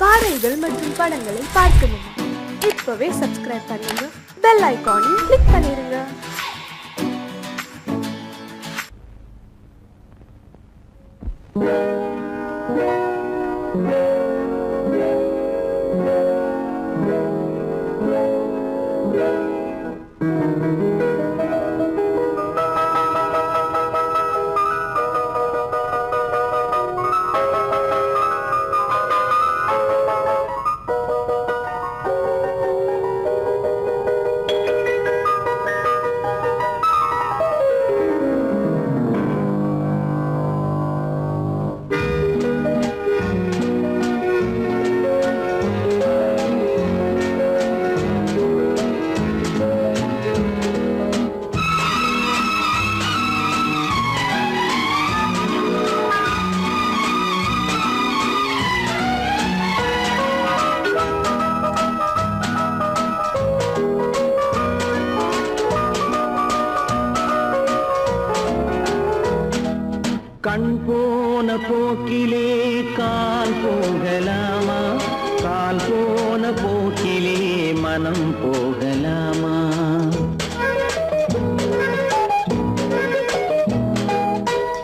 பாடல்கள் மற்றும் படங்களை பார்க்கணுமா? இப்பவே சப்ஸ்கிரைப் பண்ணுங்க, பெல் ஐகானையும் கிளிக் பண்ணிருங்க. கண் போன போக்கிலே கால் போகலாமா? கால் போன போக்கிலே மனம் போகலாமா?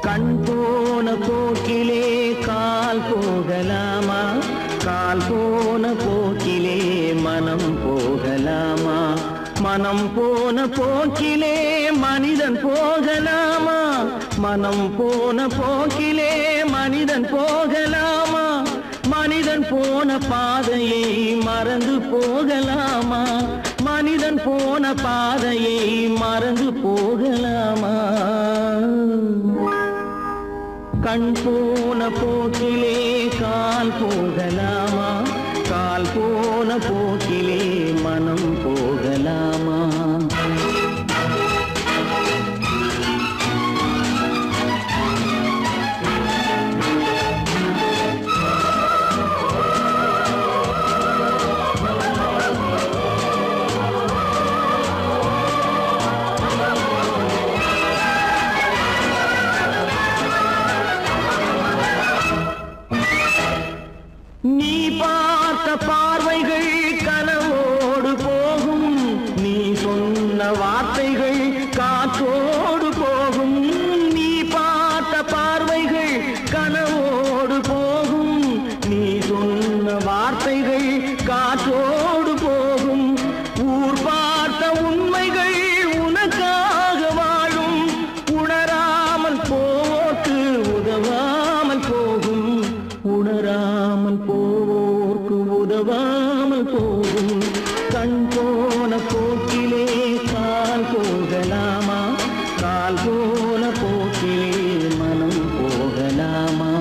கண் போன போக்கிலே கால் போகலாமா? கால் போன போக்கிலே மனம் போகலாமா? மனம் போன போக்கிலே மனிதன் போகலாமா? மனம் போன போக்கிலே மனிதன் போகலாமா? மனிதன் போன பாதையை மறந்து போகலாமா? மனிதன் போன பாதையை மறந்து போகலாமா? கண் போன போக்கிலே கால் போகலாமா? கால் போன போக்கிலே மனம் போகலாமா? நீ பார்த்த பார்வைகள் கனவோடு போகும், நீ சொன்ன வார்த்தைகள் காற்றோடு போகும். நீ பார்த்த பார்வைகள் கனவோடு போகும், நீ சொன்ன வார்த்தைகள் காற்றோடு போகும். ஊர் பார்த்த உண்மைகள் உனக்காக வாழும், உணராமல் போக்கு உதவாமல் போகும். உணராமல் போவோர்க்கு உதவாமல் போகும். கண் போன போக்கிலே கால் போகலாமா? கால் போன போக்கிலே மனம் போகலாமா?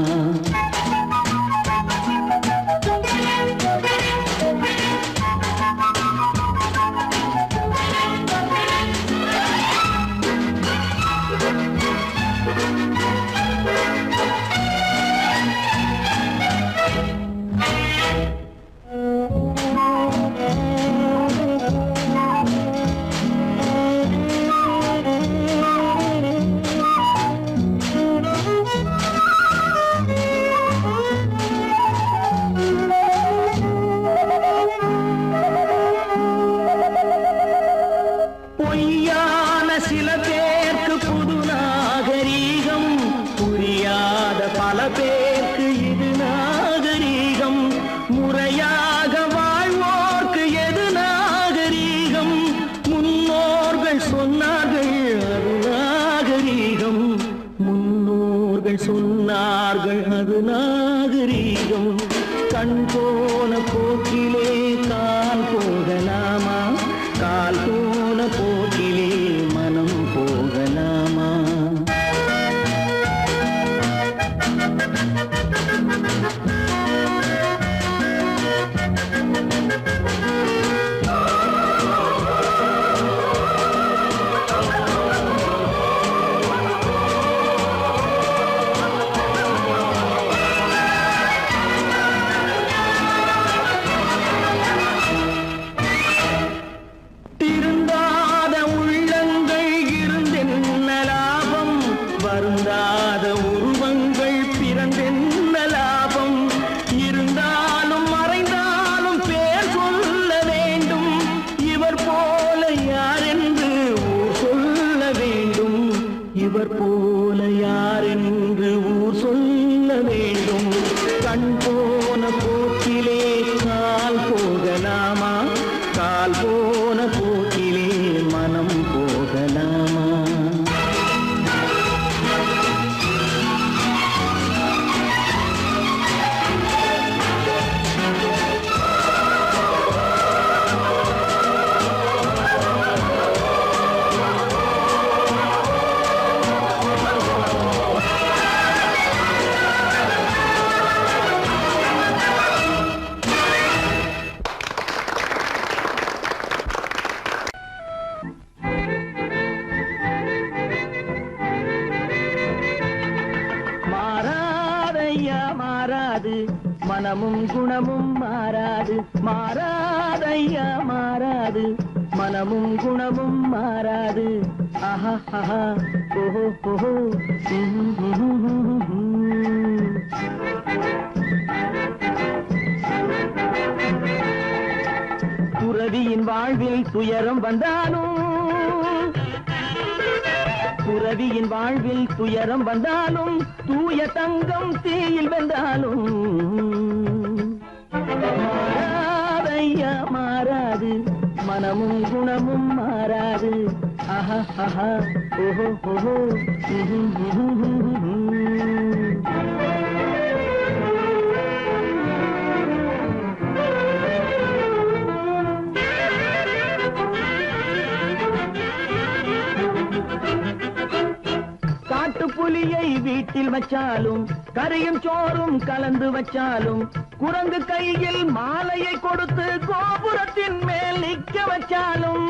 பொய்யான சில பேருக்கு புது நாகரீகம், புரியாத பல பேருக்கு இது நாகரீகம். முறையாக வாழ்வோர்க்கு எது நாகரீகம்? முன்னோர்கள் சொன்னார்கள் அது நாகரீகம். முன்னோர்கள் சொன்னார்கள் அது நாகரீகம். கண் போன போக்கிலே கால் போகலாமா? கால் போன போக்கிலே மனம் போகலாமா? வருந்தாத உருவங்கள் பிறந்தென்ன லாபம்? இருந்தாலும் மாறாது மாறாதையா மாறாது மனமும் குணமும் மாறாது ஆஹா ஆஹா ஓஹோ ஓஹோ துறவியின் வாழ்வில் துயரம் வந்தாலும் துறவியின் வாழ்வில் துயரம் வந்தாலும் தூய தங்கம் தீயில் வென்றாலும் மாறாதையா மாறாது மனமும் குணமும் மாறாது ஆஹா ஆஹா ஓஹோ ஓஹோ புலியை வீட்டில் வச்சாலும் கரையும் சோறும் கலந்து வச்சாலும் குரங்கு கையில் மாலையை கொடுத்து கோபுரத்தின் மேல் நிற்க வச்சாலும்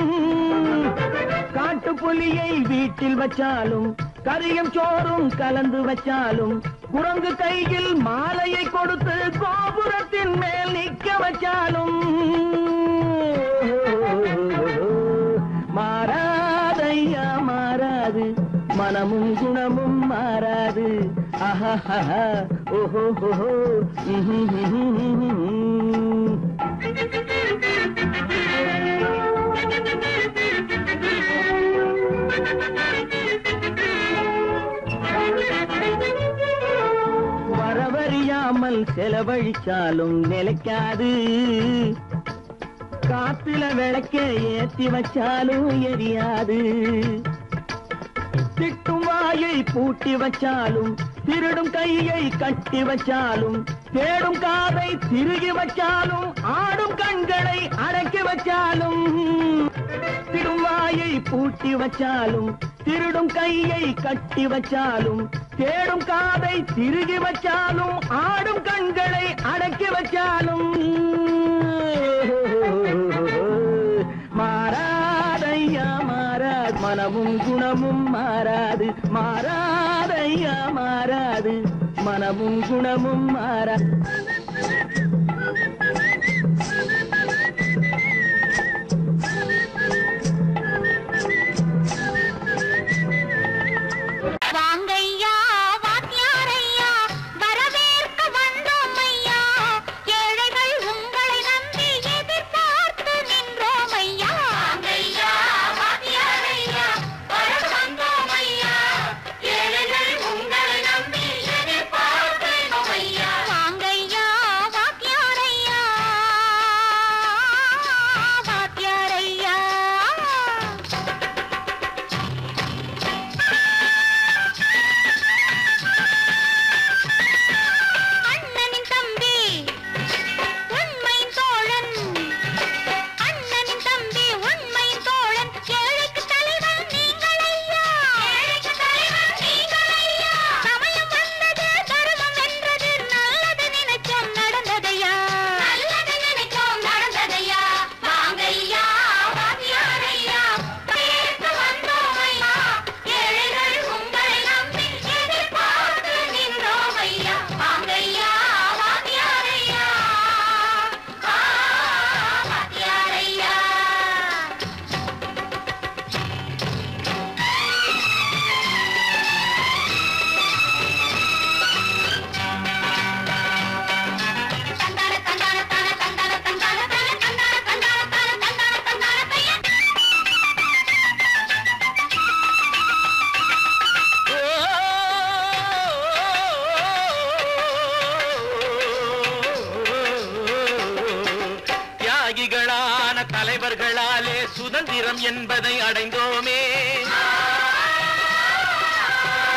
காட்டு புலியை வீட்டில் வச்சாலும் கரையும் சோறும் கலந்து வச்சாலும் குரங்கு கையில் மாலையை கொடுத்து கோபுரத்தின் மேல் நிற்க வச்சாலும் மாறாதையா மாறாது மனமும் குணமும் மாறாது ஆஹா ஆஹா ஓஹோ ஓஹோ வரவறியாமல் செலவழிச்சாலும் நிலைக்காது காத்துல விளக்க ஏத்தி வச்சாலும் எரியாது திட்டும் வாயை பூட்டி வச்சாலும் திருடும் கையை கட்டி வச்சாலும் தேடும் காதை திருகி வச்சாலும் ஆடும் கண்களை அடக்கி வச்சாலும் திடும் வாயை பூட்டி வச்சாலும் திருடும் கையை கட்டி வச்சாலும் தேடும் காதை திருகி வச்சாலும் ஆடும் கண்களை அடக்கி வச்சாலும் மாறாதையா மாறாது மனமும் குணமும் மாறாது மாறாதையா மாறாது மனமும் குணமும் மாறாது தலைவர்களாலே சுதந்திரம் என்பதை அடைந்தோமே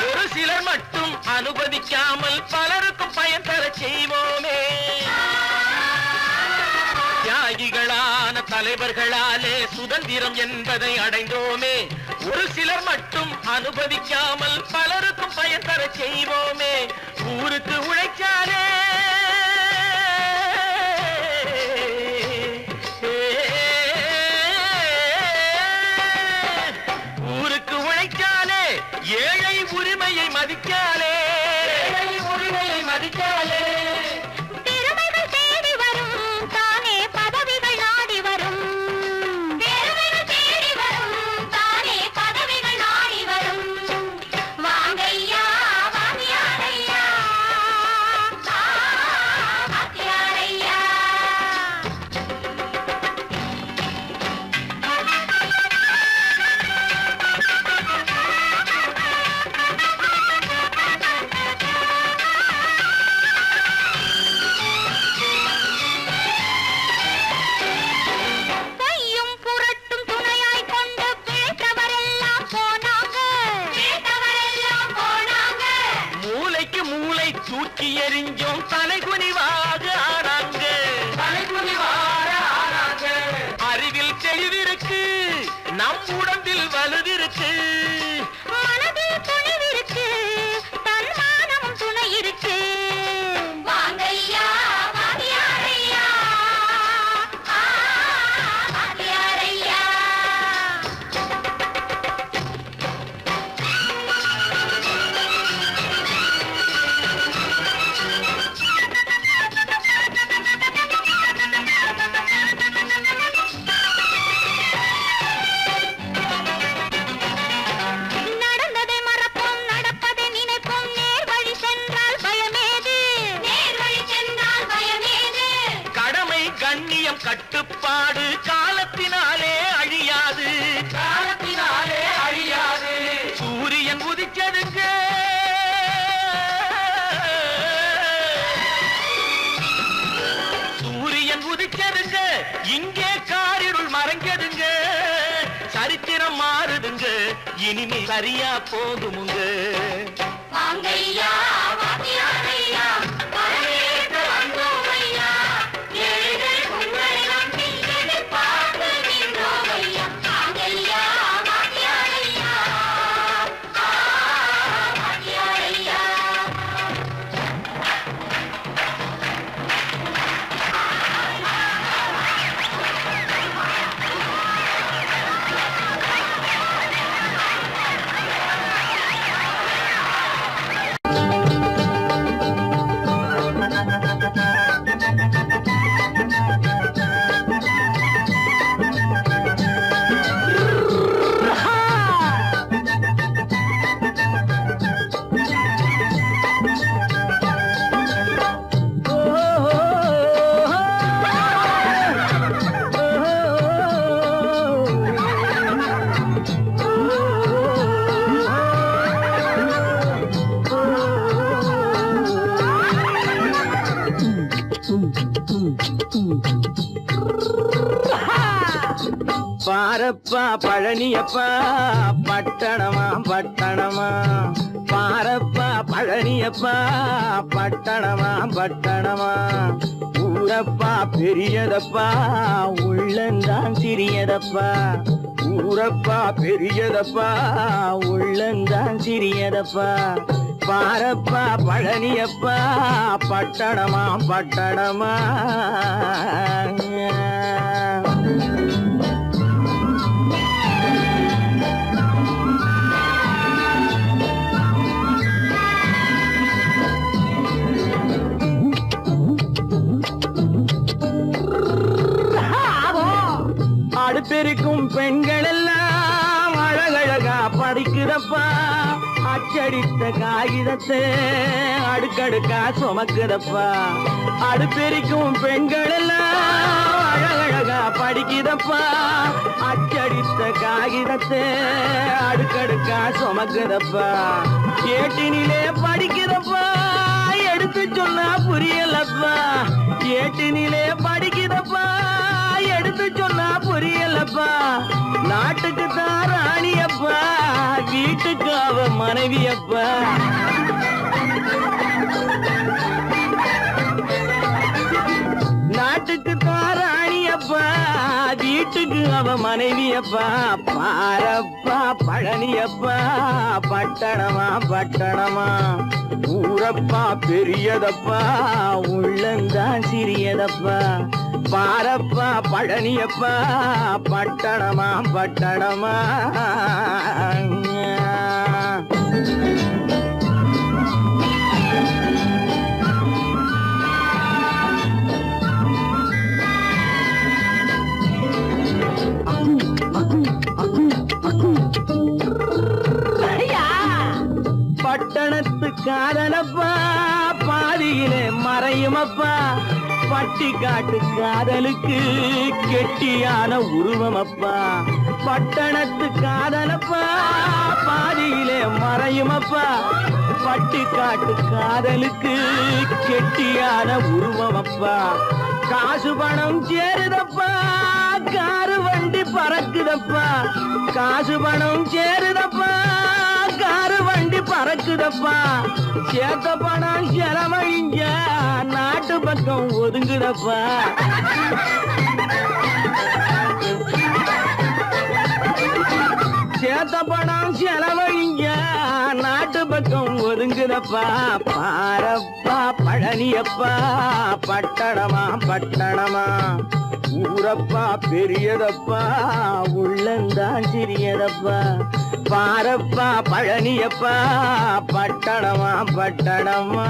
ஒரு சிலர் மட்டும் அனுமதிக்காமல் பலருக்கும் பயன் தர செய்வோமே தியாகிகளான தலைவர்களாலே சுதந்திரம் என்பதை அடைந்தோமே ஒரு சிலர் மட்டும் அனுமதிக்காமல் பலருக்கும் பயன் தர செய்வோமே ஊருக்கு உழைச்சாலே ஏழை உரிமையை மதிக்காலே திறமைகள் தேடி வரும் உடம்பில் வலுவிருக்கு, மனதில் துணிவிருக்கு, தன்மானம் துணை இருக்கு. வாங்கையா வாங்கியாரையா, வாங்கியாரையா. நடந்ததை மறப்போம், நடப்பதை நினைப்போம், நேர் வழி சென்றால் பயமேது, நேர் வழி சென்றால் பயமேது. கடமை கண்ணியம் கட்டுப்பாடு காலத்தினாலே அழியாது, காலத்தினாலே அழியாது. சூரியன் உதிச்சதுங்க, சூரியன் உதிச்சதுங்க, இங்கே காரிருள் மறைஞ்சதுங்க. சரித்திரம் மாறுதுங்க, இனிமே சரியா போகுமுங்க. வாங்கையா வாங்கியாரையா, வரவேற்க வந்தோமையா, ஏழைகள் உங்களை நம்பி எதிர்பார்த்து நின்றோமையா. வாங்கையா வாங்கியாரையா, வாங்கியாரையா. பாரப்பா பழனியப்பா பட்டணமா பட்டணமா, பாரப்பா பழனியப்பா பட்டணமா பட்டணமா. ஊரப்பா பெரியதப்பா உள்ளந்தான் சிறியதப்பா, ஊரப்பா பெரியதப்பா உள்ளந்தான் சிறியதப்பா. பாரப்பா பழனியப்பா பட்டணமா பட்டணமா. அடுப்பெருக்கும் பெண்கள் எல்லாம் அழகழகா படிக்குதப்பா, அச்சடித்த காகிதத்தை அடுக்கடுக்கா சுமக்குதப்பா. அடுப்பெருக்கும் பெண்கள் எல்லாம் அழகழகா படிக்குதப்பா, அச்சடித்த காகிதத்தை அடுக்கடுக்கா சுமக்குதப்பா. ஏட்டினிலே படிக்குதப்பா, எடுத்து சொன்னா புரியலப்பா, ஏட்டினிலே படிக்குதப்பா, எடுத்து சொன்னா புரியலப்பா. நாட்டுக்கு தான் ராணியப்பா, வீட்டுக்கு அவ மனைவியப்பா. நாட்டுக்கு தான் ராணியப்பா, வீட்டுக்கு அவ மனைவியப்பா. பாரப்பா பழனியப்பா பட்டணமா பட்டணமா. ஊரப்பா பெரியதப்பா உள்ளந்தான் சிறியதப்பா. பாரப்பா பழனியப்பா பட்டணமா பட்டணமா. பட்டணத்து காதலப்பா பாதியிலே மறையுமப்பா, பட்டி காட்டு காதலுக்கு கெட்டியான உருவமப்பா. பட்டணத்து காதலப்பா பாதியிலே மறையுமப்பா, பட்டி காட்டு காதலுக்கு கெட்டியான உருவமப்பா. காசு பணம் சேருதப்பா, காரு வண்டி பறக்குதப்பா. காசு பணம் சேருதப்பா, காரு வண்டி பறக்குதப்பா. சேத்த பணம் செலவழிஞ்ச நாட்டு பக்கம் ஒதுங்குதப்பா. ஒதுங்குதப்பா பாரப்பா பழனியப்பா பட்டணமா பட்டணமா ஊரப்பா பெரியதப்பா உள்ளந்தான் சிறியதப்பா பாரப்பா பழனியப்பா பட்டணமா பட்டணமா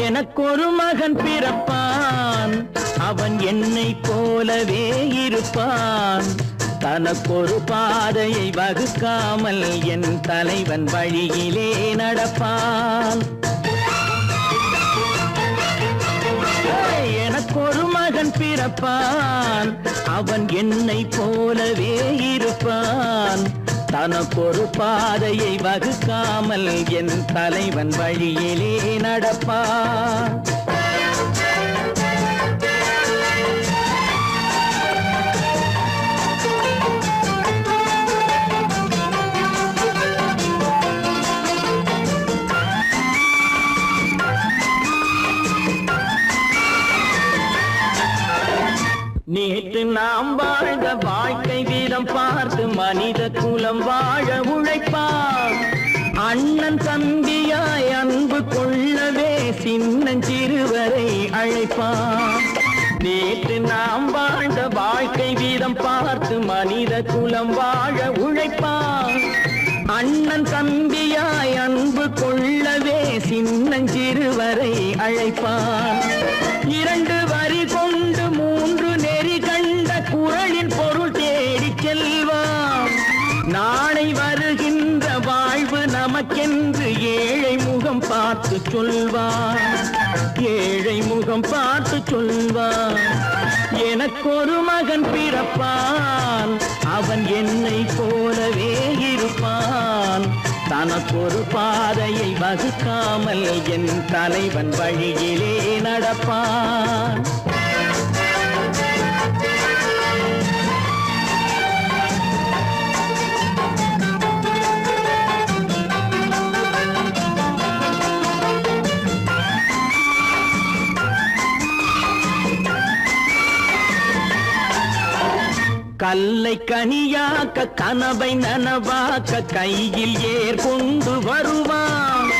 எனக்கொரு மகன் பிறப்பான் அவன் என்னை போலவே இருப்பான் தனக்கொரு பாதையை வகுக்காமல் என் தலைவன் வழியிலே நடப்பான் எனக்கொரு மகன் பிறப்பான் அவன் என்னை போலவே இருப்பான் தனக்கொரு பாதையை வகுக்காமல் என் தலைவன் வழியிலே நடப்பான் நேற்று நாம் வாழ்ந்த வாழ்க்கை வீதம் பார்த்து மனித குலம் வாழ உழைப்பான் அண்ணன் தம்பியாய் அன்பு கொள்ளவே சின்னஞ்சிறுவரை அழைப்பான் நேற்று நாம் வாழ்ந்த வாழ்க்கை வீதம் பார்த்து மனித குலம் வாழ உழைப்பான் அண்ணன் தம்பியாய் அன்பு கொள்ளவே சின்னஞ்சிறுவரை அழைப்பான் இரண்டு வரி கொண்டு மூன்று நெறி கண்ட குறளின் பொருள் தேடி செல்வான் நாளை வருகின்ற வாழ்வு நமக்கென்று ஏழை முகம் பார்த்து சொல்வான் ஏழை முகம் பார்த்து சொல்வான் எனக்கொரு மகன் பிறப்பான் அவன் என்னை போலவே இருப்பான் தனக்கொரு பாதையை வகுக்காமல் என் தலைவன் வழியிலே நடப்பான் கல்லை கனியாக்க கனவை நனவாக்க கையில் ஏற்கொண்டு வருவான்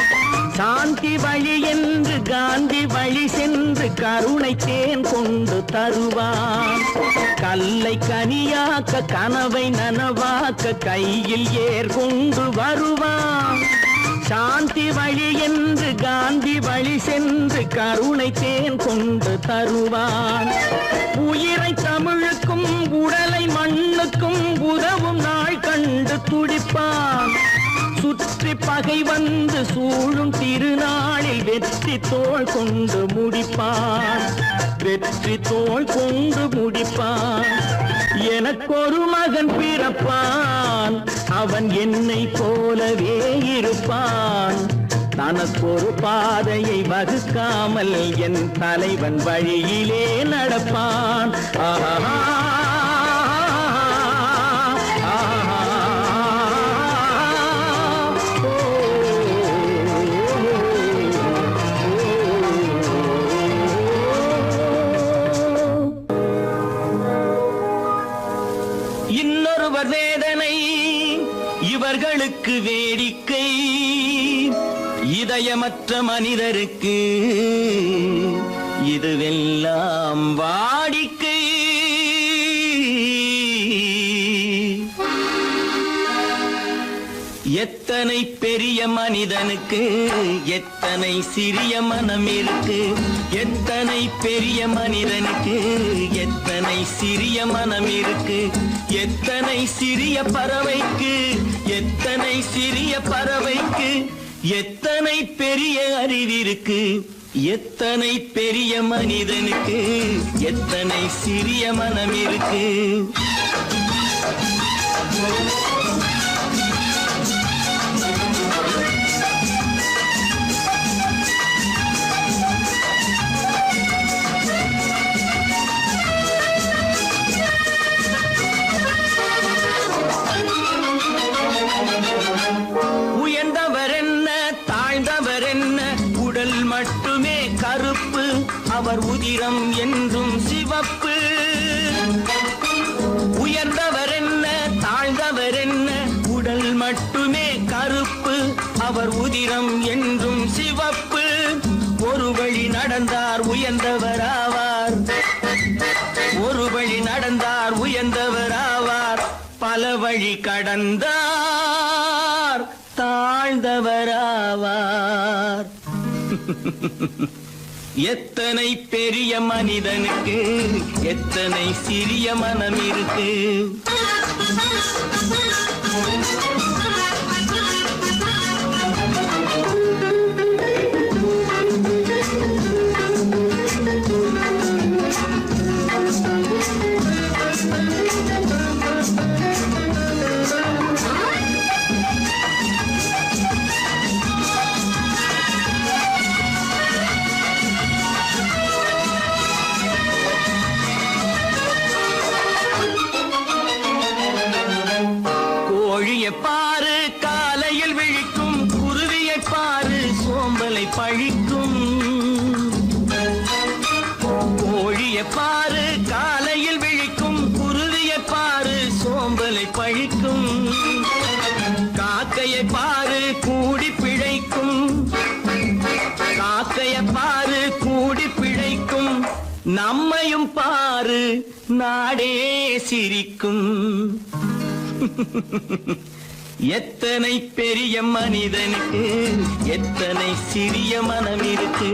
சாந்தி வழி என்று காந்தி வழி சென்று கருணை தேன் கொண்டு தருவான் கல்லை கனியாக்க கனவை நனவாக்க கையில் ஏற்கொண்டு வருவான் சாந்தி வழி என்று காந்தி வழி சென்று கருணை தேன் கொண்டு தருவான் உயிரை தமிழுக்கும் உடலை மண்ணுக்கும் உதவும் நாள் கண்டு துடிப்பான் சுற்றி பகை வந்து சூழும் திருநாளில் வெற்றி தோள் கொண்டு முடிப்பான் வெற்றி தோள் கொண்டு முடிப்பான் எனக்கொரு மகன் பிறப்பான் அவன் என்னை போலவே இருப்பான் தனக்கொரு பாதையை வகுக்காமல் என் தலைவன் வழியிலே நடப்பான் இன்னொருவர் வேதனை இவர்களுக்கு வேடிக்கை இதயமற்ற மனிதருக்கு இதுவெல்லாம் வாடிக்கை எத்தனை பெரிய மனிதனுக்கு எத்தனை சிறிய மனம் இருக்கு. எத்தனை பெரிய மனிதனுக்கு எத்தனை சிறிய மனம் இருக்கு. எத்தனை சிறிய பறவைக்கு எத்தனை சிறிய பறவைக்கு எத்தனை பெரிய அறிவிருக்கு. எத்தனை பெரிய மனிதனுக்கு எத்தனை சிறிய மனம் இருக்கு. உயர்ந்தவர் என்ன தாழ்ந்தவர் என்ன உடல் மட்டுமே கருப்பு அவர் உதிரம் என்றும் சிவப்பு. உயர்ந்தவர் என்ன தாழ்ந்தவர் என்ன உடல் மட்டுமே கருப்பு அவர் உதிரம் என்றும் சிவப்பு. ஒரு வழி நடந்தார் உயர்ந்தவராவார். ஒரு வழி நடந்தார் உயர்ந்தவராவார். பல வழி கடந்தார் தாழ்ந்தவராவார். எத்தனை பெரிய மனிதனுக்கு எத்தனை சிறிய மனம் இருக்கு. கோழியை பாரு காலையில் விழிக்கும், குருவியை பாரு சோம்பலை பழிக்கும். கோழியை பாரு காலையில் விழிக்கும், குருவியை பாரு சோம்பலை பழிக்கும். காக்கையை பாரு கூடி பிழைக்கும். காக்கையை பாரு கூடி பிழைக்கும். நம்மையும் பாரு நாடே சிரிக்கும். எத்தனை பெரிய மனிதனுக்கு எத்தனை சிறிய மனம் இருக்கு.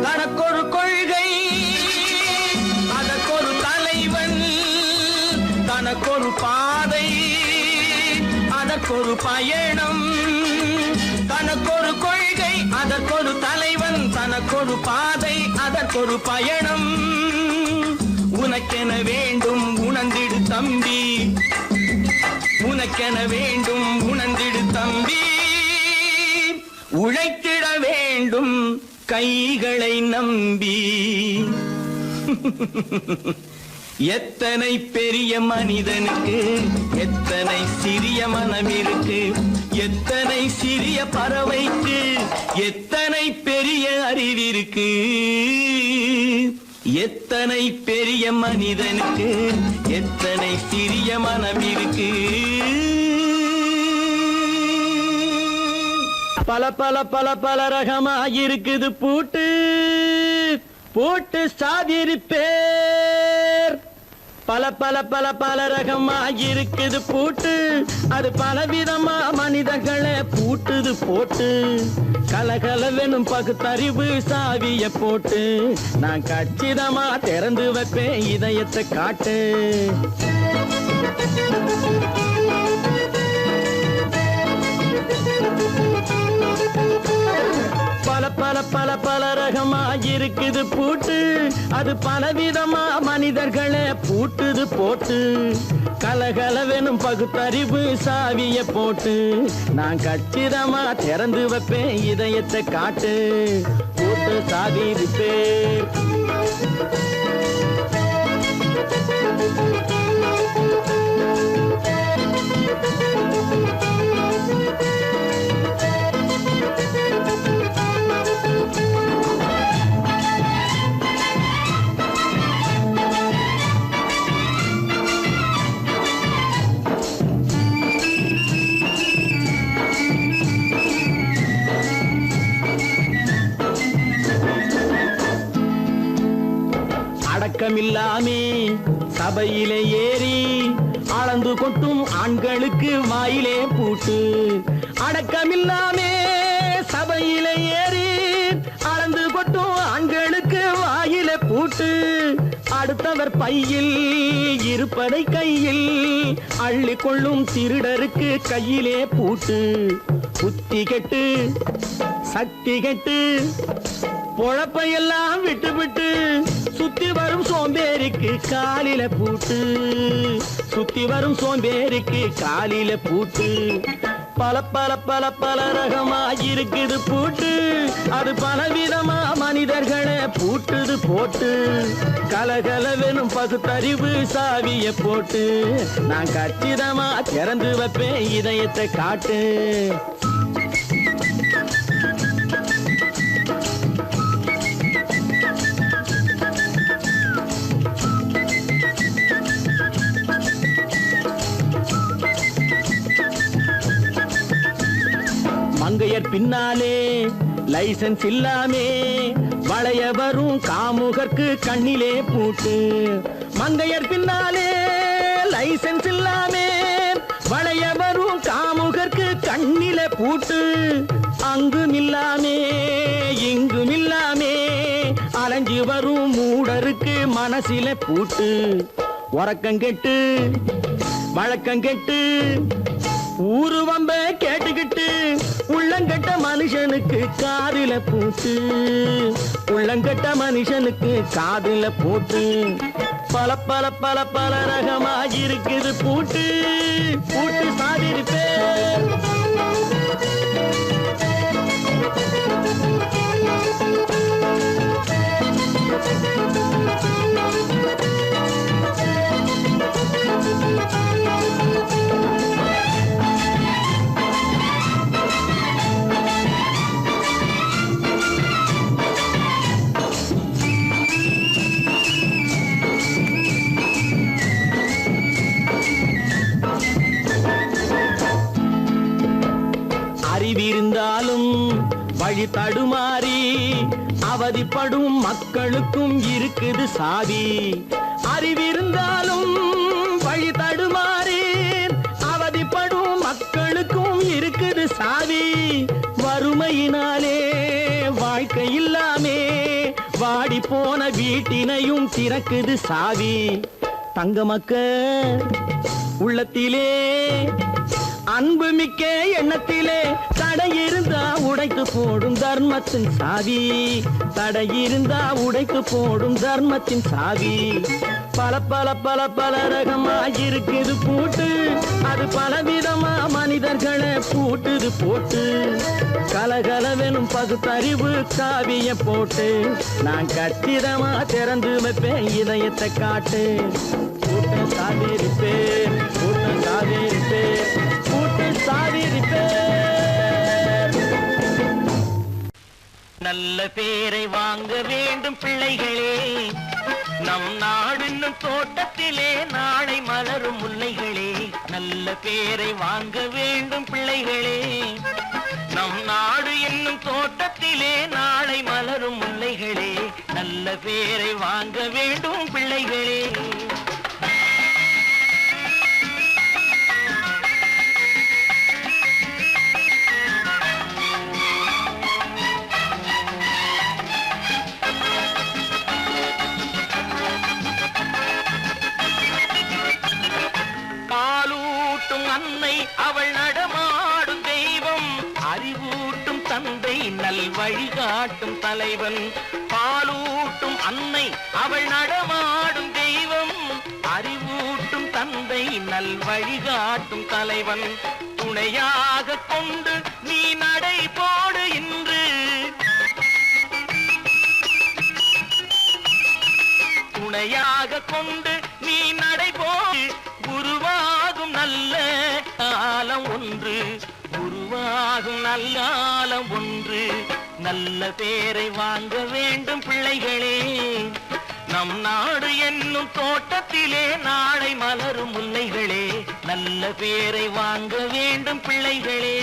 தனக்கொரு கொள்கை அதற்கொரு தலைவன். தனக்கொரு பாதை அதற்கொரு பயணம். தனக்கொரு கொள்கை அதற்கொரு தலைவன். தனக்கொரு பாதை அதற்கொரு பயணம். உனக்கென வேண்டும் உணர்ந்திடு தம்பி. உனக்கென வேண்டும் உணர்ந்திடு தம்பி. உழைத்திட வேண்டும் கைகளை நம்பி. எத்தனை பெரிய மனிதனுக்கு எத்தனை சிறிய மனம் இருக்கு. எத்தனை சிறிய பறவைக்கு எத்தனை பெரிய அறிவிருக்கு. எத்தனை பெரிய மனிதனுக்கு எத்தனை சிறிய மனம் இருக்கு. பல பல பல பல ரகமாயிருக்குது பூட்டு. பூட்டு சாதிருப்பேர். பல பல பல பல ரகமாயிருக்குது பூட்டு. அது பலவிதமா மனிதர்களை பூட்டுது போட்டு. கலகலவெனும் பகுத்தறிவு சாவிய போட்டு. நான் கச்சிதமா திறந்து வைப்பேன் இதயத்தை காட்டு. பல பல பல பல ரகமாயிருக்குது பூட்டு. அது பலவிதமா மனிதர்களை பூட்டுது போட்டு. கலகலவெனும் பகுத்தறிவு சாவிய போட்டு. நான் கச்சிதமா திறந்து வைப்பேன் இதயத்தை காட்டு. பூட்டு சாதிருப்பேர். அடக்கமில்லாமே சபையிலே ஏறி அளந்து கொட்டும் ஆண்களுக்கு வாயிலே பூட்டு. அடக்கமில்லாமே சபையிலே ஏறி அளந்து கொட்டும் ஆண்களுக்கு வாயிலே பூட்டு. அடுத்தவர் பையில் இருப்பதை கையில் அள்ளி கொள்ளும் திருடருக்கு கையிலே பூட்டு. புத்தி கெட்டு சக்தி கெட்டு பொழப்பையெல்லாம் விட்டு விட்டு சுத்தி வரும் சோம்பேறிக்கு காலில பூட்டு. சுத்தி வரும் சோம்பேறிக்கு காலில பூட்டு. பல பல பல பல ரகமா இருக்குது பூட்டு. அது பலவிதமா மனிதர்களை பூட்டுது போட்டு. கலகலவெனும் பகுத்தறிவு சாவிய போட்டு. நான் கச்சிதமா திறந்து வைப்பேன் இதயத்தை காட்டு. மங்கையர் பின்னாலே லைசன்ஸ் இல்லாமே வளைய வரும் காமுகர்க்கு கண்ணிலே பூட்டு. மங்கையர் பின்னாலே லைசன்ஸ் இல்லாமே வளைய வரும் காமுகர்க்கு கண்ணிலே பூட்டு. அங்கும் இல்லாமே இங்கும் இல்லாமே அலைஞ்சு வரும் மூடருக்கு மனசில பூட்டு. உறக்கங்கெட்டு வழக்கங்கெட்டு ஊரு வம்ப கேட்டுக்கிட்டு உள்ளங்கட்ட மனுஷனுக்கு காதில பூட்டு. உள்ளங்கட்ட மனுஷனுக்கு காதில பூட்டு. பல பல பல பல ரகமா இருக்குது பூட்டு. பூட்டு சாதிருப்பேன். அறிவிருந்தாலும் வழி தடுமாறி அவதிப்படும் மக்களுக்கும் இருக்குது சாவி. அறிவிருந்தாலும் வழி தடுமாறி அவதிப்படும் மக்களுக்கும் இருக்குது சாவி. வறுமையினாலே வாழ்க்கை இல்லாமே வாடி போன வீட்டினையும் திறக்குது சாவி. தங்க மக்க உள்ளத்திலே அன்பு மிக்க எண்ணத்திலே தடை இருந்தா உடைத்து போடும் தர்மத்தின் சாவி. தடை இருந்தா உடைத்து போடும் தர்மத்தின் சாவி. பல பல பல பல ரகமா இருக்குது பூட்டு. அது பலவிதமா மனிதர்களை பூட்டுது போட்டு. கலகலவெனும் பகுத்தறிவு சாவிய போட்டு. நான் கச்சிதமா திறந்து வைப்பேன் இதயத்தை காட்டு. கூட்டம் சாதிருப்பேன் கூட்டம் சாதிருப்பேன் கூட்டம் சாதிருப்பேன். நல்ல பேரை வாங்க வேண்டும் பிள்ளைகளே. நம் நாடு என்னும் தோட்டத்திலே நாளை மலரும் முல்லைகளே. நல்ல பேரை வாங்க வேண்டும் பிள்ளைகளே. நம் நாடு என்னும் தோட்டத்திலே நாளை மலரும் முல்லைகளே. நல்ல பேரை வாங்க வேண்டும் பிள்ளைகளே. அன்னை அவள் நடமாடும் தெய்வம். அறிவூட்டும் தந்தை நல் வழிகாட்டும் தலைவன். பாலூட்டும் அன்னை அவள் நடமாடும் தெய்வம். அறிவூட்டும் தந்தை நல் வழிகாட்டும் தலைவன். துணையாக கொண்டு நீ நடை போடு இன்று. துணையாக கொண்டு நீ நடை போடு. உருவாகும் நல்ல காலம் ஒன்று. உருவாகும் நல்ல காலம் ஒன்று. நல்ல பேரை வாங்க வேண்டும் பிள்ளைகளே. நம் நாடு என்னும் தோட்டத்திலே நாளை மலரும் முல்லைகளே. நல்ல பேரை வாங்க வேண்டும் பிள்ளைகளே.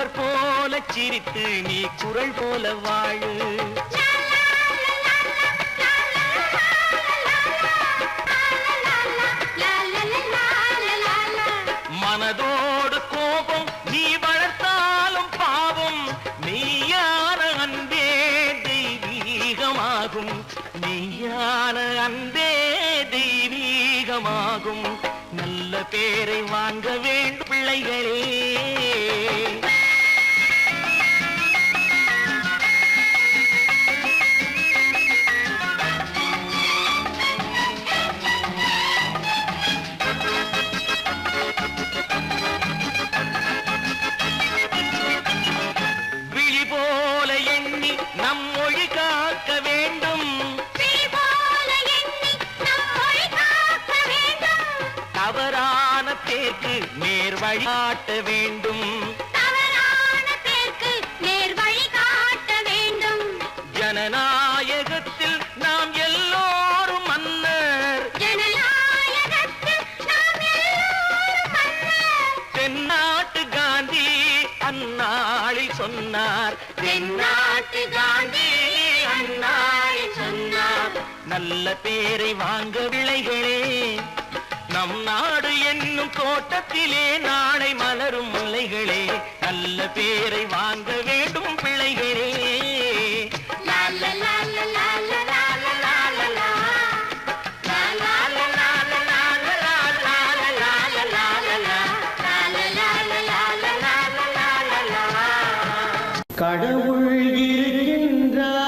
மலர் போல சிரித்து நீ குரல் போல வாழு. மனதோடு கோபம் நீ வளர்த்தாலும் பாவம், மெய்யான அன்பே தெய்வீகமாகும். மெய்யான அன்பே தெய்வீகமாகும். நல்ல பேரை வாங்க வேண்டும் பிள்ளைகளே. நேர் வழிகாட்ட வேண்டும். தவறான பேருக்கு நேர் வழிகாட்ட வேண்டும். ஜனநாயகத்தில் நாம் எல்லோரும் மன்னர். ஜனநாயகத்தில் நாம் எல்லோரும் மன்னர். தென்னாட்டு காந்தி அந்நாளில் சொன்னார். தென்னாட்டு காந்தி அந்நாளில் சொன்னார். நல்ல பேரை வாங்க விளைகளே. நம் நாடு என்னும் தோட்டத்திலே நாளை மலரும் முல்லைகளே. நல்ல பேரை வாங்க வேண்டும் பிள்ளைகளே. கடவுள் இருக்கின்றார்.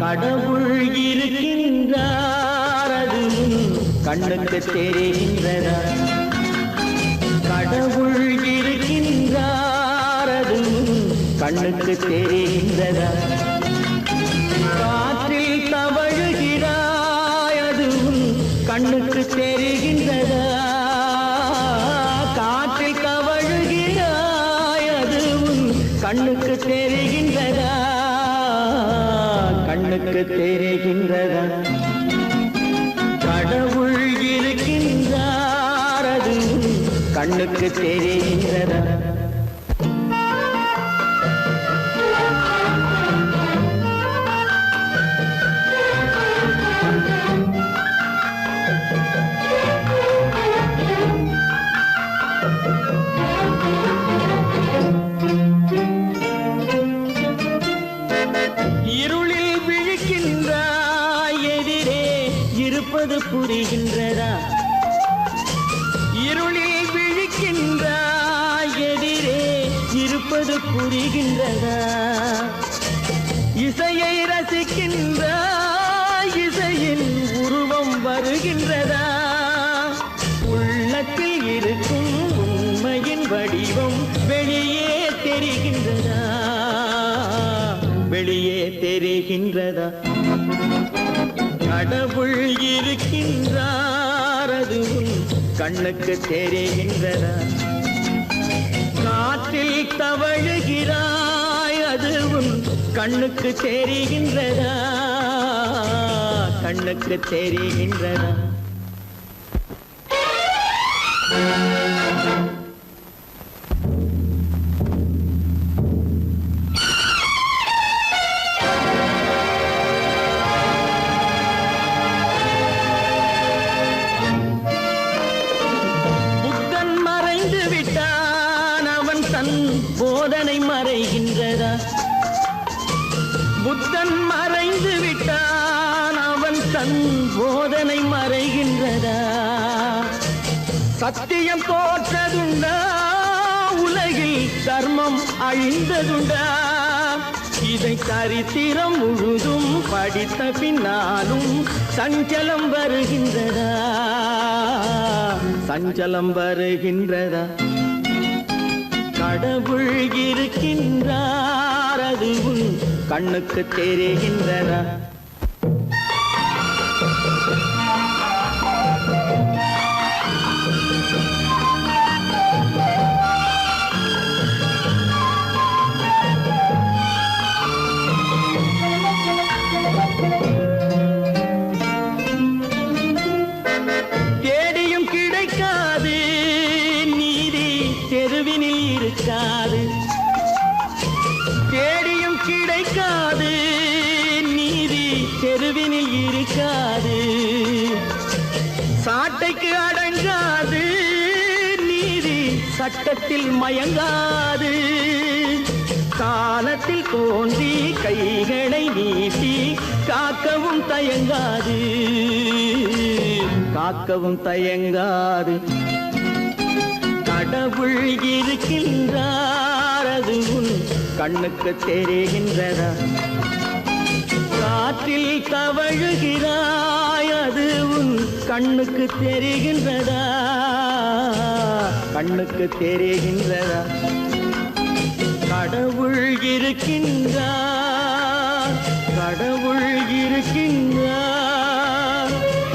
கடவுள் இருக்கின்றார், அது கண்ணுக்கு தெரிகின்றதா? கடவுள் இருக்கின்றார், அது கண்ணுக்கு தெரிகின்றதா? காற்றில் தவழுகிறாய், அது கண்ணுக்கு தெரிகின்றதா? காற்றில் தவழுகிறாய், அது கண்ணுக்கு தெரிகின்றதா? கண்ணுக்கு தெரிகின்றதா? கடவுள் இருக்கின்றார், அது கண்ணுக்கு தெரிகின்றதா? இருளில் விழிக்கின்றாய், எதிரே இருப்பது புரிகின்றதா? இருளில் விழிக்கின்றாய், எதிரே இருப்பது புரிகின்றதா? இசையை ரசிக்கின்றாய், இசையின் உருவம் வருகின்றதா? உள்ளத்தில் இருக்கும் உண்மையின் வடிவம் வெளியே தெரிகின்றதா? வெளியே தெரிகின்றதா? கடவுள் இருக்கின்றார், அது கண்ணுக்கு தெரிகின்றதா? காற்றில் தவழுகிறாய், அது கண்ணுக்கு தெரிகின்றதா? கண்ணுக்கு தெரிகின்றதா? புத்தன் மறைந்து விட்டான், அவன் தன் போதனை மறைகின்றதா? புத்தன் மறைந்து விட்டான், அவன் தன் போதனை மறைகின்றதா? சத்தியம் தோற்றதுண்டா? உலகில் தர்மம் அழிந்ததுண்டா? இதை சரித்திரம் முழுதும் படித்த பின்னாலும் சஞ்சலம் வருகின்றதா? சஞ்சலம் வருகின்றதா? கடவுள் இருக்கின்றார், அது கண்ணுக்கு தெரிகின்றதா? தெருவினில் இருக்காது, தேடியும் கிடைக்காது, நீதி தெருவினில் இருக்காது, சாட்டைக்கு அடங்காது, நீதி சட்டத்தில் மயங்காது, காலத்தில் தோன்றி கைகளை நீட்டி காக்கவும் தயங்காது, காக்கவும் தயங்காது. கடவுள் இருக்கின்றார், அது உன் கண்ணுக்கு தெரிகின்றதா? காற்றில் தவழுகிறாய், அது உன் கண்ணுக்கு தெரிகின்றதா? கண்ணுக்கு தெரிகின்றதா? கடவுள் இருக்கின்றார், கடவுள் இருக்கின்றார்,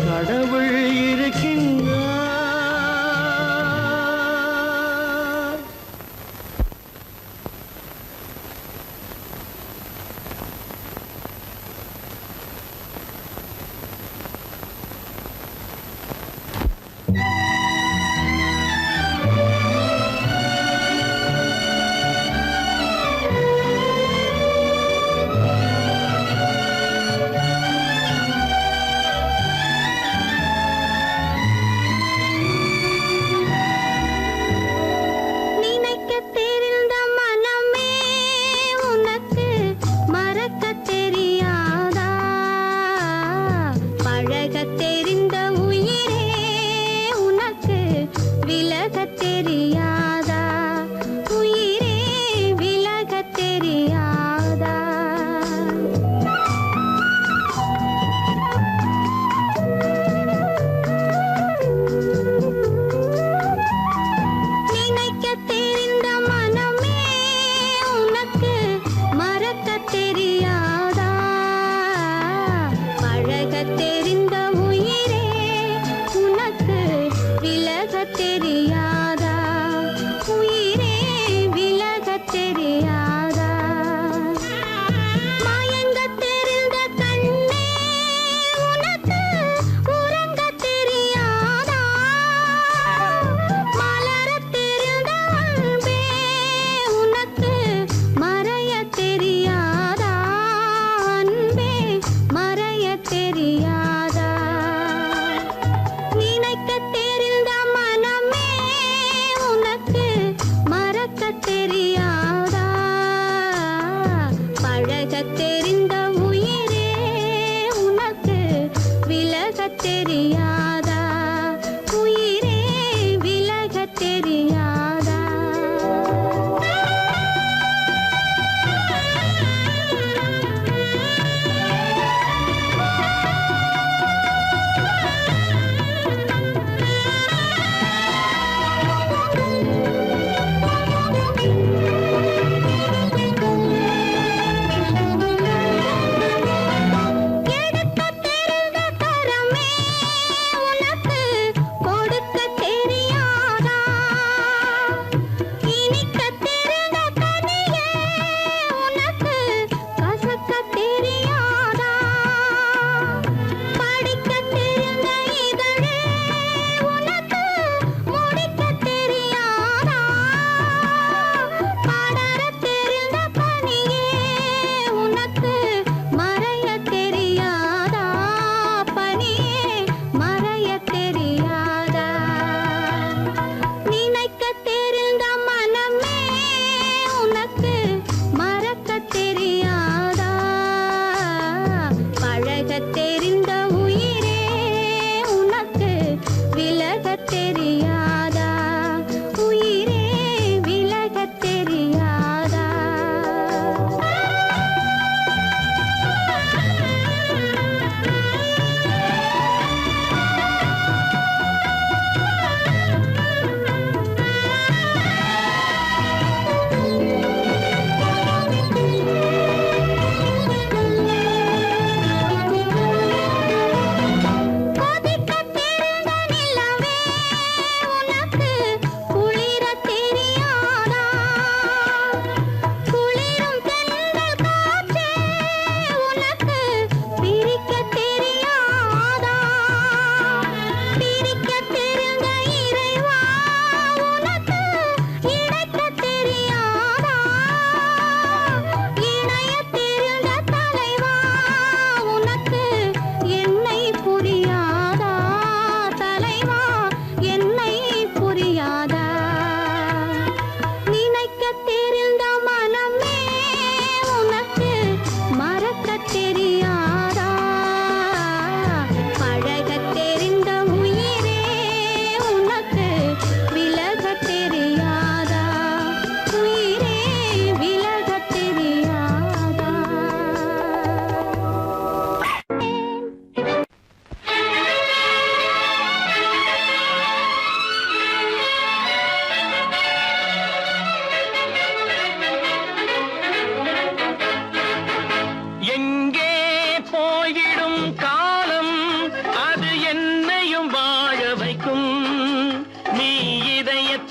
கடவுள் இருக்கின்றார்.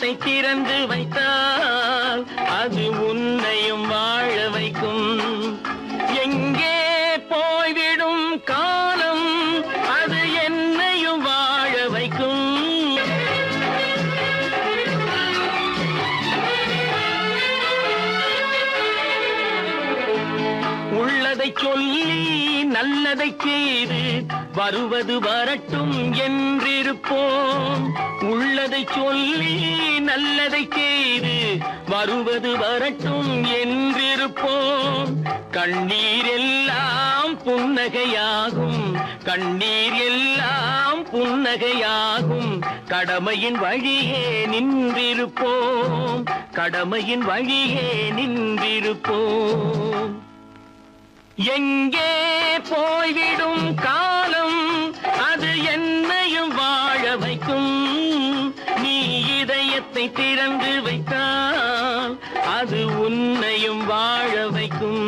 இதயத்தை திறந்து வைத்தால் அது உன்னையும் வாழ வைக்கும். எங்கே போய்விடும் காலம் அது என்னையும் வாழ வைக்கும். உள்ளதை சொல்லி நல்லதை செய்து வருவது வரட்டும் என்றிருப்போம். உள்ளதை சொல்லி நல்லதை செய்து வருவது வரட்டும் என்றிருப்போம். கண்ணீர் எல்லாம் புன்னகையாகும், கண்ணீர் எல்லாம் புன்னகையாகும். கடமையின் வழியே நின்றிருப்போம், கடமையின் வழியே நின்றிருப்போம். எங்கே போய்விடும் காலம் அது என்னையும் வாழ வைக்கும். நீ இதயத்தை திறந்து வைத்தால் அது உன்னையும் வாழ வைக்கும்.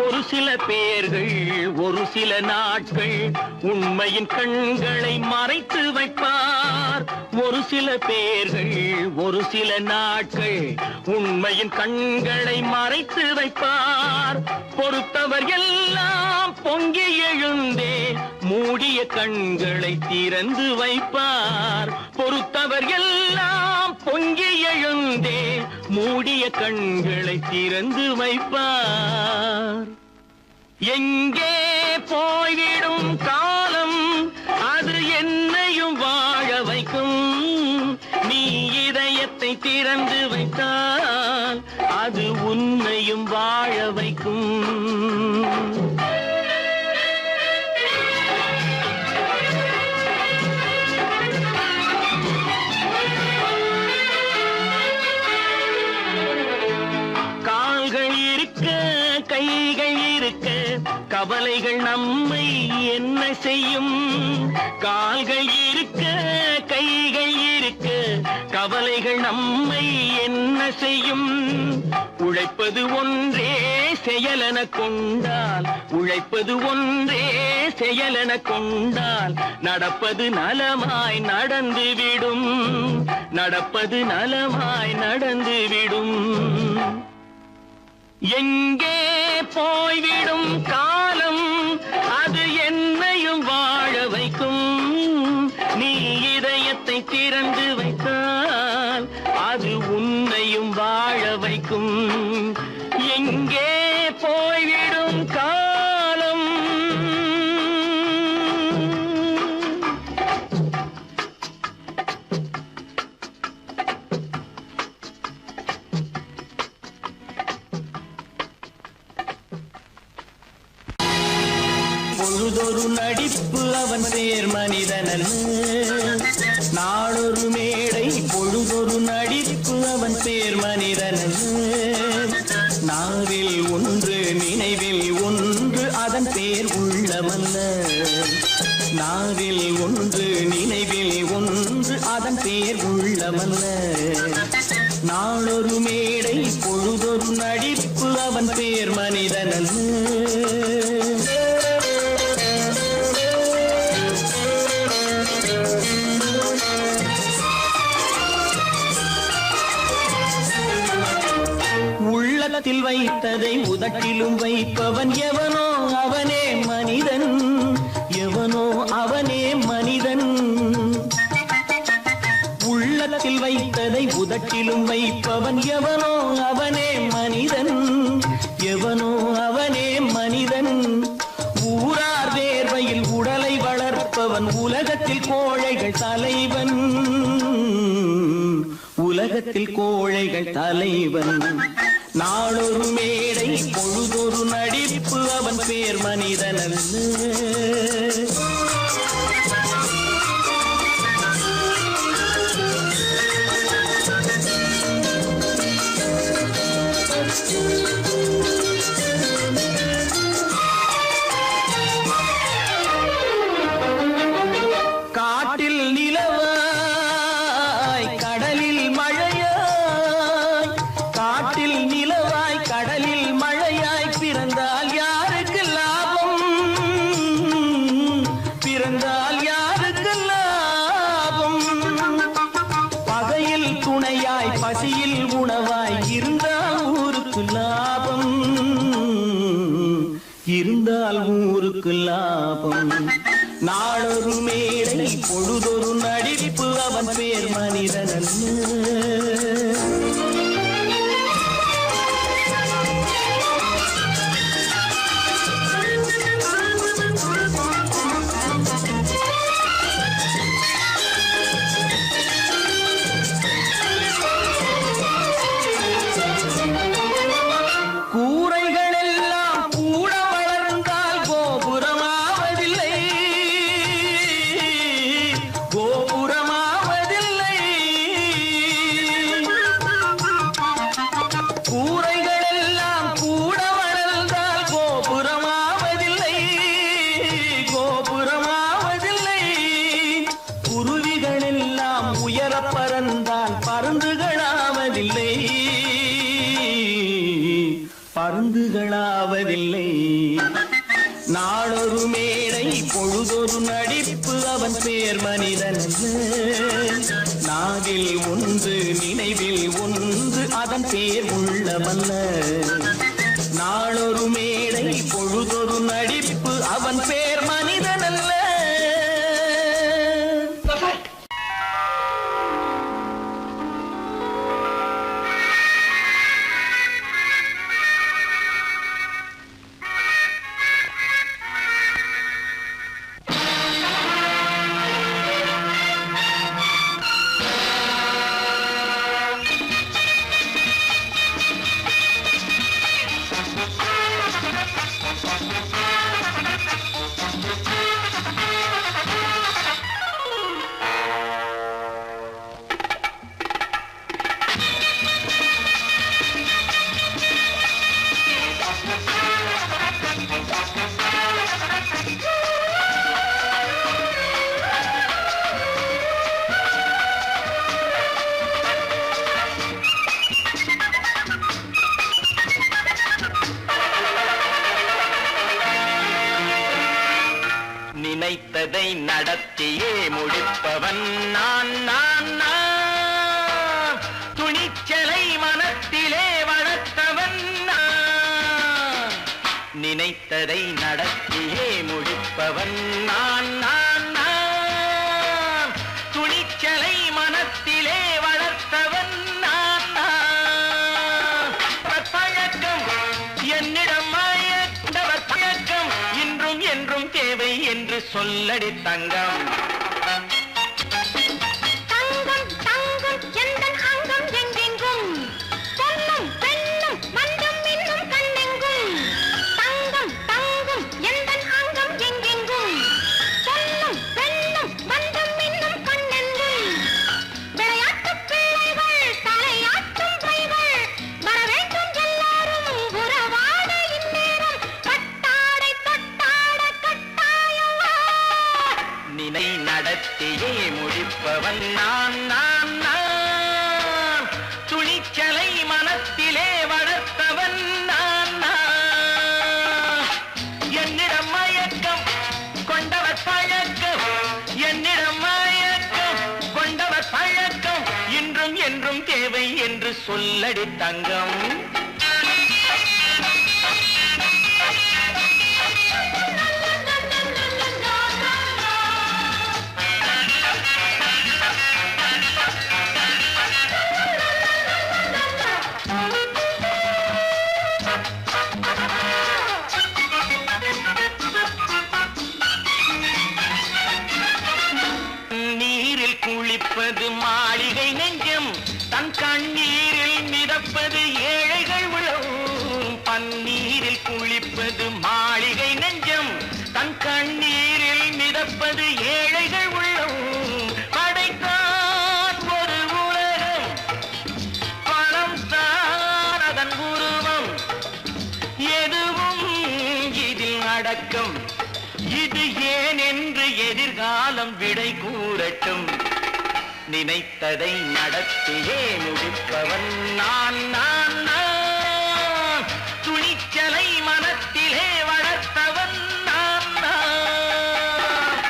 ஒரு சில பேர்கள் ஒரு சில நாட்கள் உண்மையின் கண்களை மறைத்து வைப்பார். ஒரு சில பேர்கள் ஒரு சில நாட்கள் உண்மையின் கண்களை மறைத்து வைப்பார். பொறுத்தவர் எல்லாம் பொங்கி எழுந்தே மூடிய கண்களை திறந்து வைப்பார். பொறுத்தவர் எல்லாம் பொங்கி எழுந்தே மூடிய கண்களை திறந்து வைப்பார். எங்கே போய்விடும் காலம் அது என்னையும் வாழ வைக்கும். நீ இதயத்தை திறந்து வைத்தால் அது உன்னையும் வாழ வைக்கும். கால்கள் இருக்க கைகள் இருக்க கவலைகள் நம்மை என்ன செய்யும். கால்கள் இருக்க கைகள் இருக்க கவலைகள் நம்மை என்ன செய்யும். உழைப்பது ஒன்றே செயலென கொண்டால், உழைப்பது ஒன்றே செயலென கொண்டால் நடப்பது நலமாய் நடந்துவிடும், நடப்பது நலமாய் நடந்துவிடும். எங்கே போய்விடும் காலம் அது என்னையும் வாழ வைக்கும். நீ இதயத்தை திறந்து வைத்தால் அது உன்னையும் வாழ வைக்கும். எங்கே போய்விடும் காலம் பொழுதொரு நடிப்பு அவன் பேர் மனிதனன். நாளொரு மேடை பொழுதொரு நடிப்பு அவன் பேர் மனிதனன். நாவில் ஒன்று நினைவில் ஒன்று அதன் பேர் உள்ளமல்ல. நாவில் ஒன்று நினைவில் ஒன்று அதன் பேர் உள்ளமல்ல. நாளொரு மேடை பொழுதொரு நடிப்பு அவன் பேர் மனிதனன். உள்ளத்தில் வைத்ததை உதட்டிலும் வைப்பவன் எவனோ அவனே மனிதன், எவனோ அவனே மனிதன். உள்ளத்தில் வைத்ததை உதட்டிலும் வைப்பவன் எவனோ அவனே மனிதன், எவனோ அவனே மனிதன். ஊரார் வேர்வையில் உடலை வளர்ப்பவன் உலகத்தில் கோழைகள் தலைவன், உலகத்தில் கோழைகள் தலைவன். நாளொரு மேடை பொழுதொரு நடிப்பு அவன் பேர் மனிதனன். காட்டில் நிலவாய் கடலில் மழையாய், காட்டில் நில பசியில் உணவாய் இருந்தால் ஊருக்கு லாபம், இருந்தால் ஊருக்கு லாபம். நாளொரு மேடை பொழுதொரு நடிப்பு அவன் பேர் மனிதன் அல்ல. பருந்துகளாவதில்லை. நாளொரு மேடை பொழுதொரு நடிப்பு அவன் பேர் மனிதன் அல்ல. நாவில் ஒன்று நினைவில் ஒன்று அதன் பேர் உள்ளமல்ல. நாளொரு மேடை பொழுதொரு நடிப்பு அவன் பேர் மனிதன் அல்ல. நினைத்ததை நடத்தியே முடிப்பவன் நான் நான் நான். துணிச்சலை மனத்திலே வளர்த்தவன் நான். நினைத்ததை நடத்தியே முடிப்பவன் நான் நான் நான். துணிச்சலை மனத்திலே வளர்த்தவன் நான் நான். பழக்கம் என்னிடம் மாயவர் பழக்கம் இன்றும் என்றும் தேவை என்று சொல்லடி தங்கம். தங்கம் தங்கம் எந்தன் அங்கம் எங்கெங்கும் பொன்னும் பெண்ணும் மண்டும் இன்னும் கண்ணெங்கும். தங்கம் தங்கம் எந்தன் அங்கம் எங்கெங்கும் பொன்னும் பெண்ணும் மண்டும் இன்னும் கண்ணெங்கும். விளையாட்டு பிள்ளைகள் தலையாட்டும் பைகள் வர வேண்டும் எல்லாரும் உறவாட இந்நேரம் கட்டாடை தொட்டாட கட்டாயவா. நினை நடத்தியே முடிப்பவன் நான் நான் நான். துணிச்சலை மனத்திலே வளர்த்தவன் நான் நான். என்னிடம் மயக்கம் கொண்டவர் பழக்கம், என்னிடம் மயக்கம் கொண்டவர் பழக்கம் இன்றும் என்றும் தேவை என்று சொல்லடி தங்கம். நீரில் குளிப்பது மாளிகை நெஞ்சம், தன் கண்ணீரில் மிதப்பது ஏழைகள் உளம். பன்னீரில் குளிப்பது மாளிகை நெஞ்சம், தன் கண்ணீரில் மிதப்பது ஏழைகள் உள்ளம். படைத்தான் ஒரு உலகம், பணம் தான் அதன் உருவம். எதுவும் இதில் அடக்கம், இது ஏன் என்று எதிர்காலம் விடை கூறட்டும். நினைத்ததை நடத்தியே முடிப்பவன் நான் நான் நான். துணிச்சலை மனத்திலே வளர்த்தவன் நான் நான்.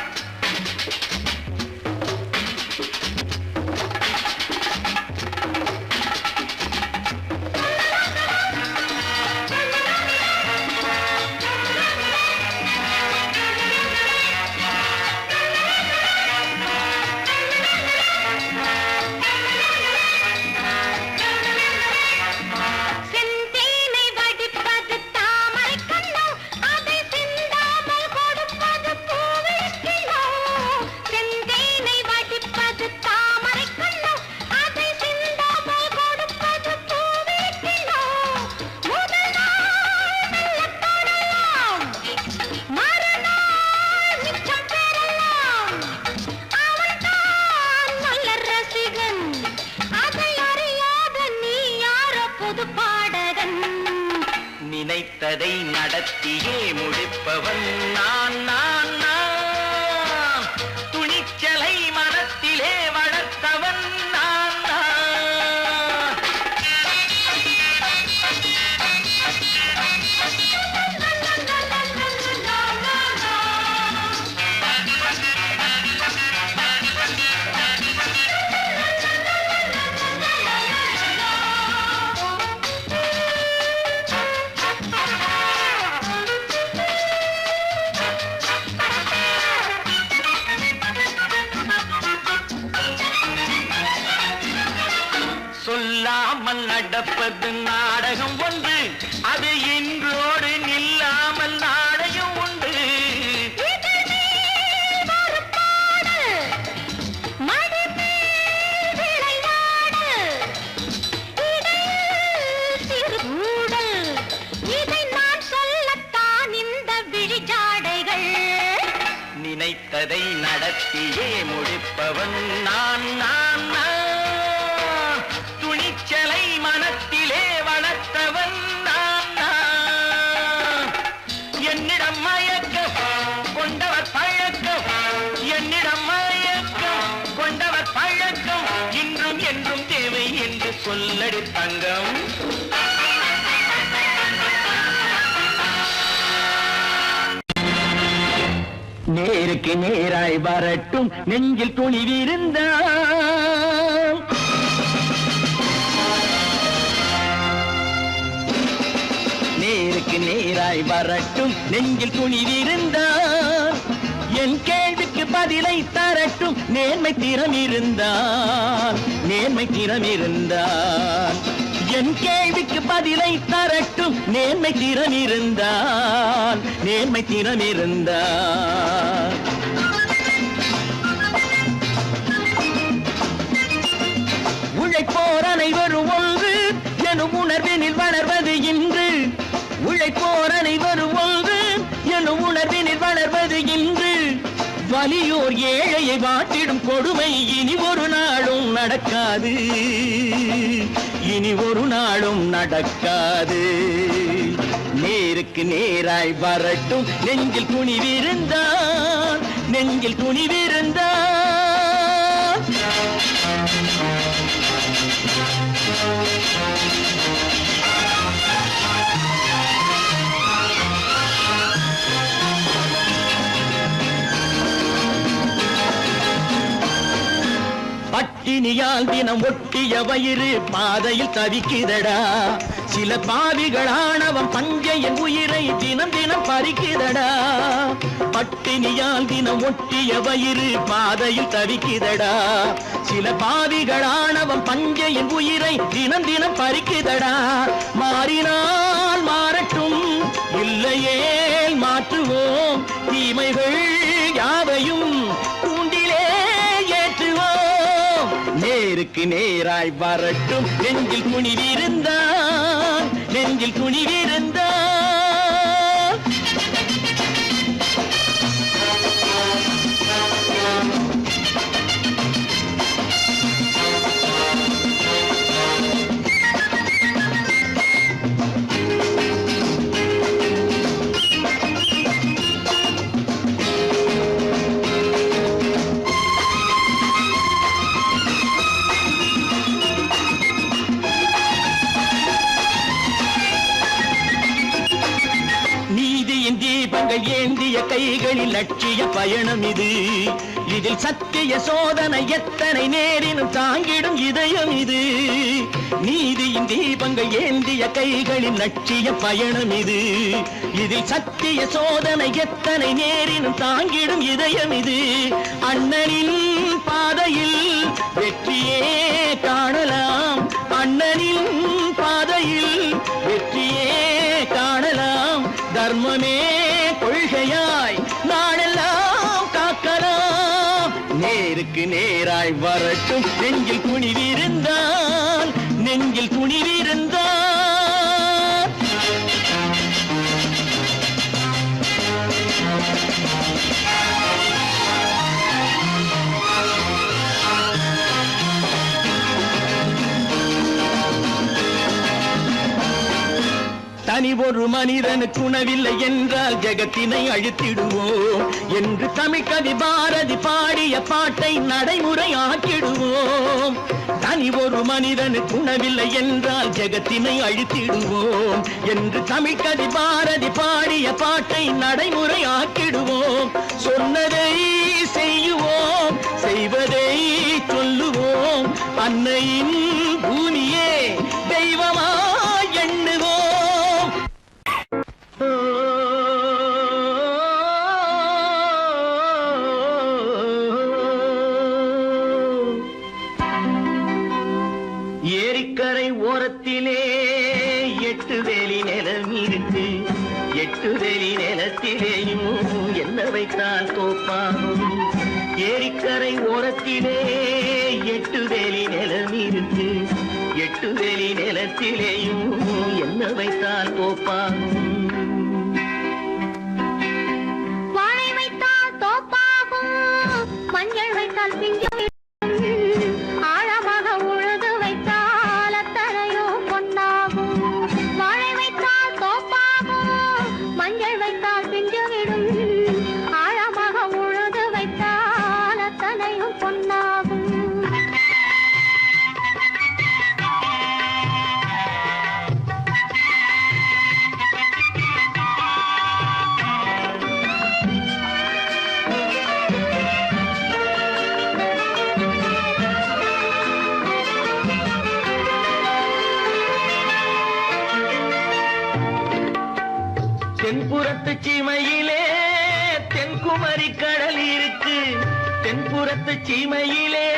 புது பாடகன். நினைத்ததை நடத்தியே முடிப்பவன் நான் நான் நான். துணிச்சலை மனத்திலே வளர்த்தவன் நான் நான். சொல்லாமல் நடப்பது நாடகம் ஒன்று, அது இன்றோடு நில்லாமல் நாடகம் உண்டு. இதை நான் சொல்லத்தான் இந்த விழிஜாடைகள். நினைத்ததை நடத்தியே முடிப்பவன் நான் நான் நான். துணிச்சலை மனத்திலே வளர்த்தவன் நான் நான். என்னிடம் மயக்கம் கொண்டவர் பழக்கம், என்னிடம் மயக்கம் கொண்டவர் பழக்கம், இன்றும் என்றும் தேவை என்று சொல்லடி தங்கம். நேருக்கு நேராய் வரட்டும் நெஞ்சில் துணிவிருந்தான். நேருக்கு நேராய் வரட்டும் நெஞ்சில் துணிவிருந்தான். என் கேள்விக்கு பதிலை தரட்டும் நேர்மை திறம் இருந்தான், நேர்மை திறம் இருந்தான். என் கேள்விக்கு பதிலை தரட்டும் நேர்மை திறம் இருந்தான், நேர்மை திறம் இருந்தான். உழைப்போர் அனைவரும் ஒன்று எனும் உணர்வினில் வளர்வது இன்று. உழைப்போர் அனைவரும் ஒன்று எனும் உணர்வினில் வளர்வது இன்று. வலியோர் ஏழையை வாட்டிடும் கொடுமை இனி ஒரு நாளும் நடக்காது, இனி ஒரு நாளும் நடக்காது. நேருக்கு நேராய் வரட்டும் நெஞ்சில் துணிவிருந்தான், நெஞ்சில் துணிவிருந்தான். பட்டினியால் தினம் ஒட்டிய வயிறு பாதையில் தவிக்குதடா. சில பாவிகளானவன் பஞ்சையின் உயிரை தினம் தினம் பறிக்குதடா. பட்டினியால் தினம் ஒட்டிய வயிறு பாதையில் தவிக்குதடா. சில பாவிகளானவன் பஞ்சையின் உயிரை தினம் தினம் பறிக்குதடா. மாறினால் மாறட்டும், இல்லையே மாற்றுவோம், தீமைகள் யாவையும் கூண்டிலே ஏற்றுவோம். நேருக்கு நேராய் வரட்டும் நெஞ்சில் துணிவிருந்தான், நெஞ்சில் துணிவிருந்தான். தீபங்கள் ஏந்திய கைகளில் லட்சிய பயணம் இது. இதில் சத்திய சோதனை எத்தனை நேரினும் தாங்கிடும் இதயம் இது. நீதியின் தீபங்கள் ஏந்திய கைகளில் லட்சிய பயணம் இது. இதில் சத்திய சோதனை எத்தனை நேரினும் தாங்கிடும் இதயம் இது. அண்ணனின் பாதையில் வெற்றியே காணலாம், அண்ணனின் பாதையில் வெற்றியே காணலாம். தர்மமே கொள்கையாய் நாடெல்லாம் காக்கலாம். நேருக்கு நேராய் வரட்டும் நெஞ்சில் துணிவிருந்தான், நெஞ்சில் துணிவிருந்தான். தனி ஒரு மனிதனுக்கு உணவில்லை என்றால் ஜெகத்தினை அழித்திடுவோம் என்று தமிழ்கவி பாரதி பாடிய பாட்டை நடைமுறையாக்கிடுவோம். தனி ஒரு மனிதனுக்கு உணவில்லை என்றால் ஜெகத்தினை அழித்திடுவோம் என்று தமிழ்கவி பாரதி பாடிய பாட்டை நடைமுறையாக்கிடுவோம். சொன்னதை செய்யுவோம், செய்வதை சொல்லுவோம், அன்னையின் பூமியே தெய்வமா எண்ணுவோம். ஏரிக்கரை ஓரத்திலே 8 வேலி நிலம் இருக்கு. 8 வேலி நிலத்திலேயும் என்ன வைத்தால் தோப்பாகும். ஏரிக்கரை ஓரத்திலே 8 வேலி நிலம் இருக்கு. 8 வேலி நிலத்திலேயும் என்ன வைத்தால் தோப்பாகும். வாழை வைத்தால் தோப்பாகும், மஞ்சள் வைத்தால் பிஞ்சு, ஆழமாக உழுது வைத்தால் அத்தனையோ பொன்னாகும். வாழை வைத்தால் தோப்பாகும், மஞ்சள் வைத்தால் பிஞ்சுவிடும், ஆழமாக உழுது வைத்தால் அத்தனையும் பொன்னாகும். தென்புறத்து சீமையிலே தென்குமரி கடல் இருக்கு. தென்புறத்து சீமையிலே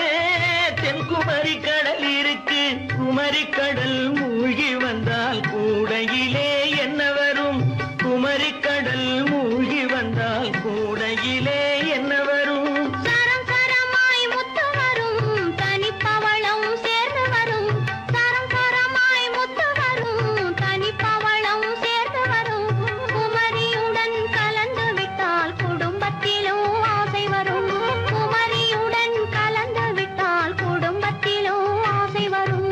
தென்குமரி கடல் இருக்கு. குமரி கடல் மூழ்கி வந்தால் கூடையிலே என்ன வரும்? குமரி கடல் மூழ்கி வந்தால் கூடையிலே என்ன வரும்? சரம் சரமாய் முத்து வரும், தனிப்பவளம் சேர்ந்து வரும். சரம் சரமாய் முத்து வரும், தனிப்பவளம் சேர்ந்து வரும். குமரியுடன் கலந்து விட்டால் குடும்பத்திலும் ஆசை வரும். குமரியுடன் கலந்து விட்டால் குடும்பத்திலும் ஆசை வரும்.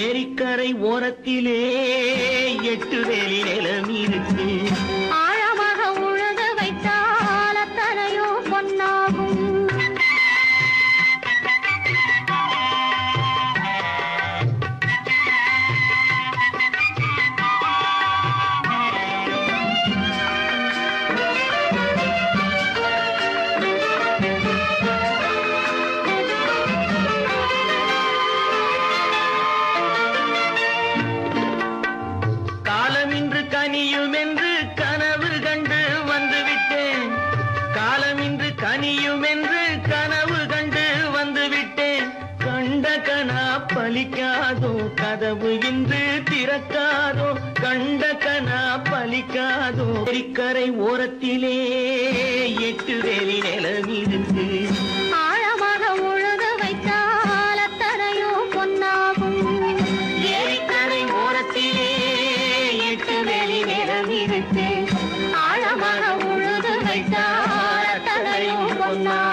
ஏரிக்கரை ஓரத்திலே 8 வேலி நிலம் இருக்கு. ஆழமாக உழுது வைத்தால் அத்தனையோ பொன்னாகும். காலம் இன்று கனியும் என்று கனவு கண்டு வந்துவிட்டேன். காலம் இன்று கனியும் என்று கனவு கண்டு வந்துவிட்டேன். கண்ட கனா பலிக்காதோ, கதவு இன்று திறக்காதோ. கண்ட கனா பலிக்காதோ. ஏரிக்கரை ஓரத்திலே 8 வேலி நிலம் இருக்கு. ஆழமாக உழுது வைத்தால் அத்தனையோ பொன்னாகும். ஏரிக்கரை ஓரத்திலே 8 வேலி நிலம் இருக்கு. ஆழமாக உழுது வைத்தால் அத்தனையோ பொன்னாகும்.